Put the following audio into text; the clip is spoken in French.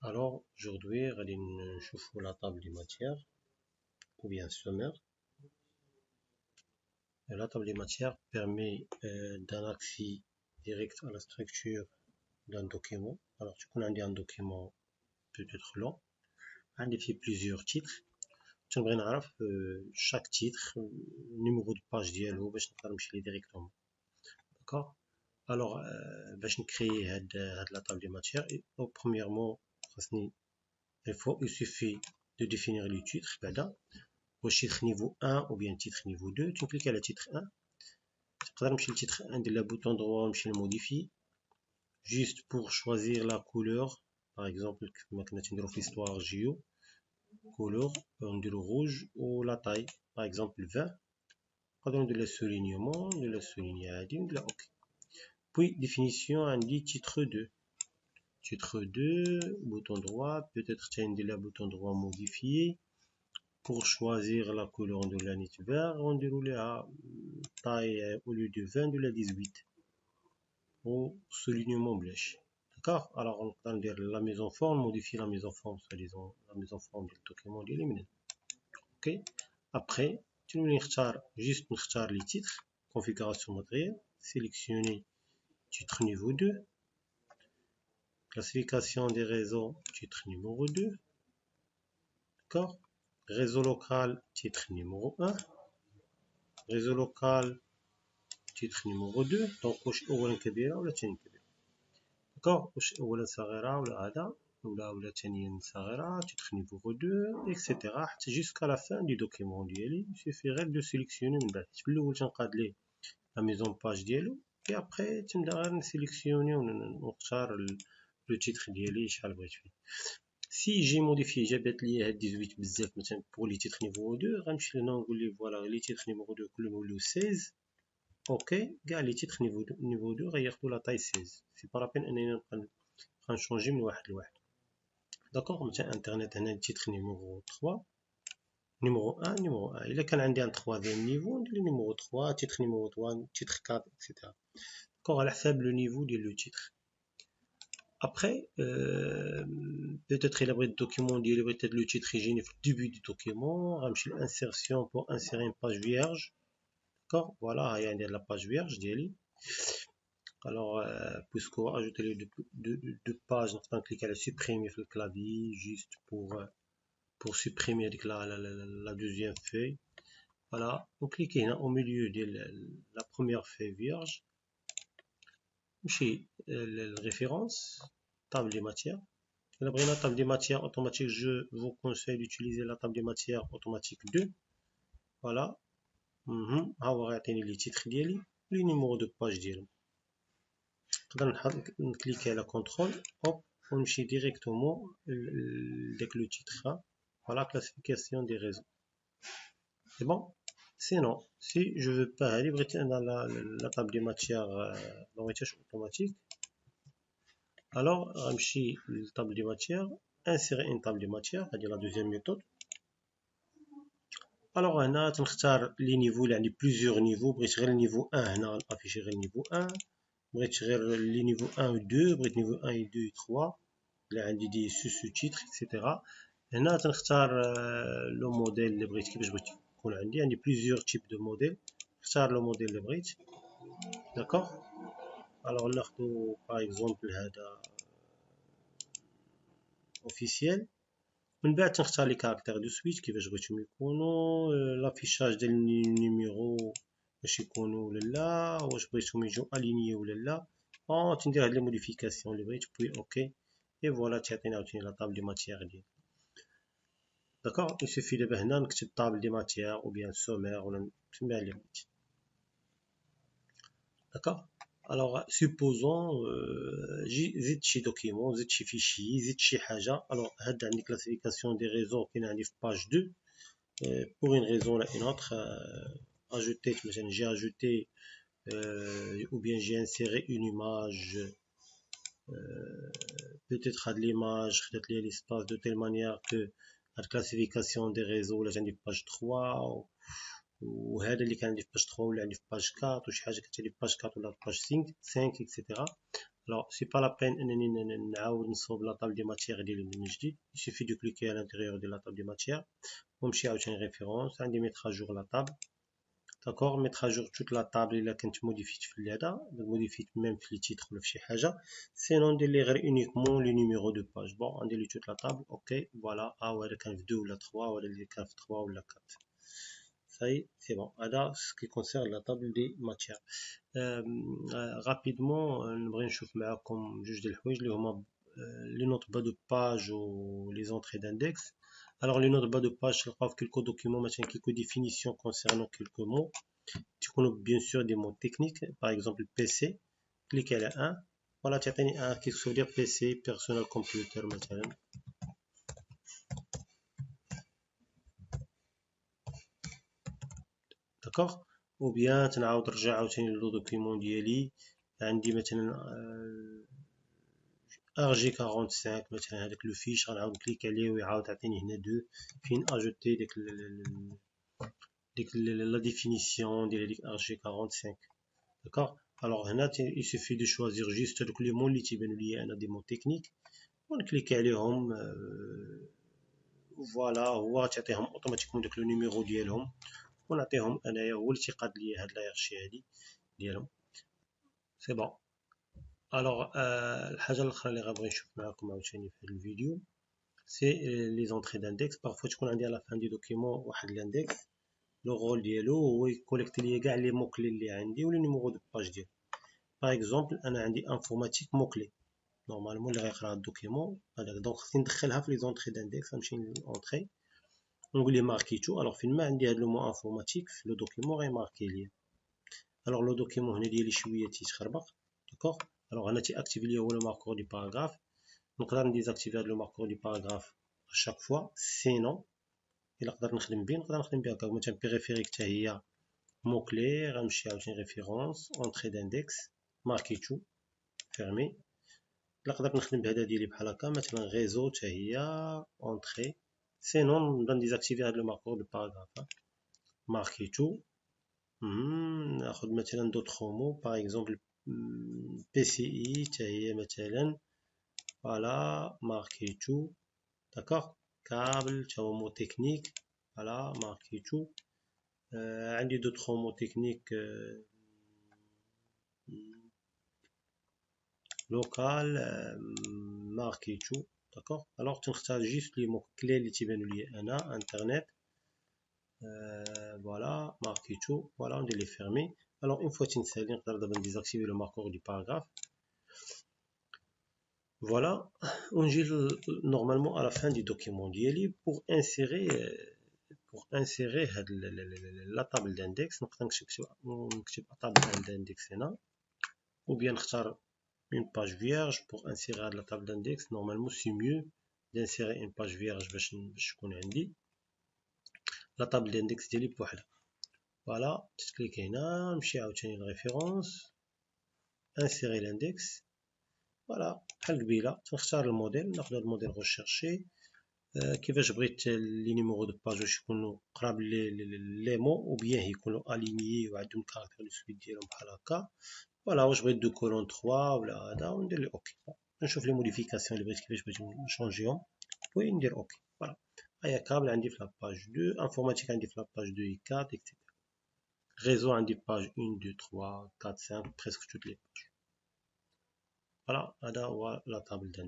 Alors, aujourd'hui, غادي نشوفوا la table des matières ou bien sommaire. Et la table des matières permet d'un accès direct à la structure d'un document. Alors, tu connais un document peut-être long, on a fait plusieurs titres. Tu aimerais savoir chaque titre, numéro de page dialogue, باش نقدر نمشي directement. D'accord? Alors, باش نكري هاد la table des matières, donc premièrement, il suffit de définir le titre. Au titre niveau 1 ou bien titre niveau 2, tu cliques à le titre 1. Tu peux aller le titre 1 de la bouton droit, tu le modifier juste pour choisir la couleur. Par exemple, maintenant l'histoire géo, couleur, on dit le rouge ou la taille. Par exemple, 20. On de le soulignement, de le souligner à OK. Puis définition, on dit titre 2. Titre 2, bouton droit, peut-être tiens de la bouton droit modifier. Pour choisir la couleur de la niche vert, on déroule à taille au lieu de 20 de la 18 au soulignement blanche. D'accord? Alors on va dire la mise en forme, modifier la mise en forme, disons la mise en forme du document d'éliminer. Ok? Après, tu nous juste les titres, configuration matérielle, sélectionner titre niveau 2, classification des réseaux, titre numéro 2. D'accord? Réseau local, titre numéro 1. Réseau local, titre numéro 2. Donc, أولا كبيرة ولا ثاني كبيرة. D'accord? أولا صغيرة ولا هذا ولا ثانيا صغيرة, titre numéro 2, etc. jusqu'à la fin du document ديالي. Il suffirait de sélectionner من بعد. في الأول تنقاد ليه la mise en page ديالو. Et après تنبدا غير نسيليكسيوني ونختار le titre ديالي شحال بغيت فيه. Si j'ai modifié, j'ai mis 18 بزاف مثلا pour les titres niveau 2, غنمشي لهنا ونقول ليه voilà les titres niveau 2 كلهم ولاو 16. OK, كاع les titres niveau 2 غياخدوا la taille 16. C'est pas la peine اننا نبقى غنشونجي من واحد لواحد. داكوغ مثلا انترنت هنا titre numéro 3 numéro 1 numéro 1. الا كان عندي un troisième niveau ندير numéro 3 titre numéro 3 titre 4 etc. داكوغ على حساب le niveau ديال le titre. Après, peut-être il a le document, il a peut-être le titre hygiène au début du document, insertion pour insérer une page vierge. D'accord? Voilà, il y a la page vierge. Alors, puisqu'on va ajouter les deux pages, on clique à la supprimer sur le clavier juste pour supprimer la deuxième feuille. Voilà, on clique au milieu de la première feuille vierge. Chez la référence, table des matières. La table des matières automatique, je vous conseille d'utiliser la table des matières automatique 2. Voilà. On va les titres ديالي, les numéros de page ديالهم. On clique à la contrôle, hop, on cherche directement avec le titre. Voilà, classification des réseaux. C'est bon? Sinon, si je veux pas aller dans la table des matières automatique, alors on cherche la table des matières, insérer une table des matières, c'est-à-dire la deuxième méthode. Alors on a les niveaux, il y a plusieurs niveaux. بغيت غير le niveau 1 هنا afficher le niveau 1. بغيت غير les niveau 1 ou 2, بغيت niveau 1 et 2 et 3. اللي عندي دي sous-titres etc. هنا تنختار le modèle اللي بغيت كيفاش بغيت يكون عندي plusieurs types de modèles. نختار le modèle اللي بغيت. D'accord? Alors ناخذ par exemple هذا officiel. من بعد تنختار لي كاركتير دو سويت كيفاش بغيتهم يكونوا, لافيشاج ديال النيميرو باش يكونوا ولا لا, واش بغيتهم يجوا الينيي ولا لا. تندير هاد لي موديفيكاسيون اللي بغيت بوي اوكي. اي فوالا تعطينا عاوتاني لا طابل دي ماتيير ديال. داكوغ, يسوفي دابا هنا نكتب طابل دي ماتيير او بيان سومير ولا نسميها اللي بغيت. داكوغ. Alors, supposons زدت شي دوكيمون, زدت شي فيشي, زدت شي حاجة. Alors, هاد عندي classification des réseaux كاين عندي في page 2. Pour une raison ou une autre, ajouter, j'ai ajouté ou bien j'ai inséré une image, peut-être à l'image, peut-être l'espace de telle manière que la classification des réseaux, là j'ai une page 3, وهذا اللي كان عندي في باج 3 ولا عندي في باج 4 وشي حاجه كتجي في باج 4 ولا في باج 5 etc. Alors, c'est pas la peine نعاود نصوب la table des matières ديالي من جديد. Il suffit de cliquer à l'intérieur de la table des matières ونمشي عاوتاني référence عندي mettre à jour la table. D'accord, mettre à jour toute la table إلا كنت موديفيت في هذا موديفيت même في les titres ولا في شي حاجة. sinon ندير لي غير uniquement le numéro de page. Bon, ندير لي toute la table. OK, voilà. هذا كان في 2 ولا 3 ولا اللي كان في 3 ولا 4. Ça y est, c'est bon. هذا ce qui concerne la table des matières. Rapidement نبغي نشوف معكم جوج ديال الحوايج اللي هما les notes bas de page ou les entrées d'index. Alors les notes bas de page تلقاو في quelques documents مثلا quelques définitions concernant quelques mots تكونوا bien sûr des mots techniques. Par exemple PC, cliquez على 1 voilà تعطيني 1 qui veut dire PC personal computer مثلا. d'accord, ou bien تنعاود نرجع عاوتاني لو دوكيمون ديالي عندي مثلا RG45 مثلا هذاك لو فيش غنعاود نكليك عليه ويعاود يعطيني هنا 2 فين اجوتي ديك لا ديفينيسيون ديال هذيك RG45. d'accord. alors هنا il suffit de choisir juste دوك لي مون اللي تيبانوا ليا انا دي مون تكنيك ونكليك عليهم. فوالا هو تعطيهم اوتوماتيكمون داك لو نيميرو ديالهم ونعطيهم انايا هو اللي تيقاد ليا هاد لايرشي هادي ديالهم. سي بون. الوغ الحاجه الاخرى اللي غنبغي نشوف معكم عاوتاني في هذا الفيديو سي لي زونطري داندكس. بارفو تكون عندي على فان دي دوكيمون واحد لاندكس لو رول ديالو هو يكوليكتي ليا كاع لي مو كلي اللي عندي ولي نيميرو دو باج ديالو. باغ اكزومبل انا عندي انفورماتيك مو كلي نورمالمون اللي غيقرا الدوكيمون هذاك دونك خصني ندخلها في لي زونطري داندكس. غنمشي لونطري ونقول لي ماركيتو. الوغ فين ما عندي هاد لو مو انفورماتيك في لو دوكيمون غيماركي ليا. الوغ لو دوكيمون هنا ديالي شويه تيتخربق. داكوغ. الوغ هنا تيأكتيفي ليا هو لو ماركور دي باراغراف. نقدر نديزاكتيفي هاد لو ماركور دي باراغراف اشاك فوا. سينون الا قدرت نخدم به نقدر نخدم به هكا مثلا بيريفيريك حتى هي مو كلي. غنمشي عاوتاني ريفيرونس اونطري داندكس ماركيتو فيرمي. الا قدرت نخدم بهذا ديالي بحال هكا مثلا غيزو حتى هي اونطري. سينون نبدا نديزاكتيفي هاد لو ماركور دو باراغراف ماركيتو. ناخذ مثلا دوطخ مو باغ اكزومبل PCI حتى هي مثلا فوالا ماركيتو. داكوغ. كابل تا هو مو تكنيك فوالا ماركيتو. عندي دوطخ مو تكنيك لوكال ماركيتو. داكوغ. الوغ تنختار جيست لي مو كلي اللي تيبانوا ليا انا انترنت فوالا ماركيتو. فوالا ندير لي فيرمي. الوغ اون فوا تنسالي نقدر دابا نديزاكتيفي لو ماركور دي باراغراف. فوالا ونجي نورمالمون على فان دي دوكيمون ديالي بوغ انسيري هاد لا طابل داندكس. نقدر نكتب طابل داندكس هنا ou bien نختار une page vierge pour insérer la table d'index. Normalement c'est mieux d'insérer une page vierge باش تكون عندي la table d'index ديالي بوحدها. فوالا تكليك هنا نمشي عاوتاني للريفيرونس insérer l'index. فوالا بحال قبيله تنختار الموديل. ناخذ الموديل ريشيرشي كيفاش بغيت لي نيميرو دو باج واش يكونوا قراب لي مو او بيان يكونوا الينيي وعندهم كاركتر لو سويت ديالهم بحال هكا. فوالا واش بغيت دو كولون 3 ولا هذا وندير لي اوكي. نشوف لي موديفيكاسيون اللي بغيت كيفاش بغيت نشونجيهم وندير اوكي. فوالا هيا كابل عندي في لاباج 2 انفورماتيك عندي في لاباج 2 اي 4 اكسيتيرا. réseau عندي باج 1 2 3 4 5 presque toutes les pages. فوالا هذا هو لا طابل داندكس.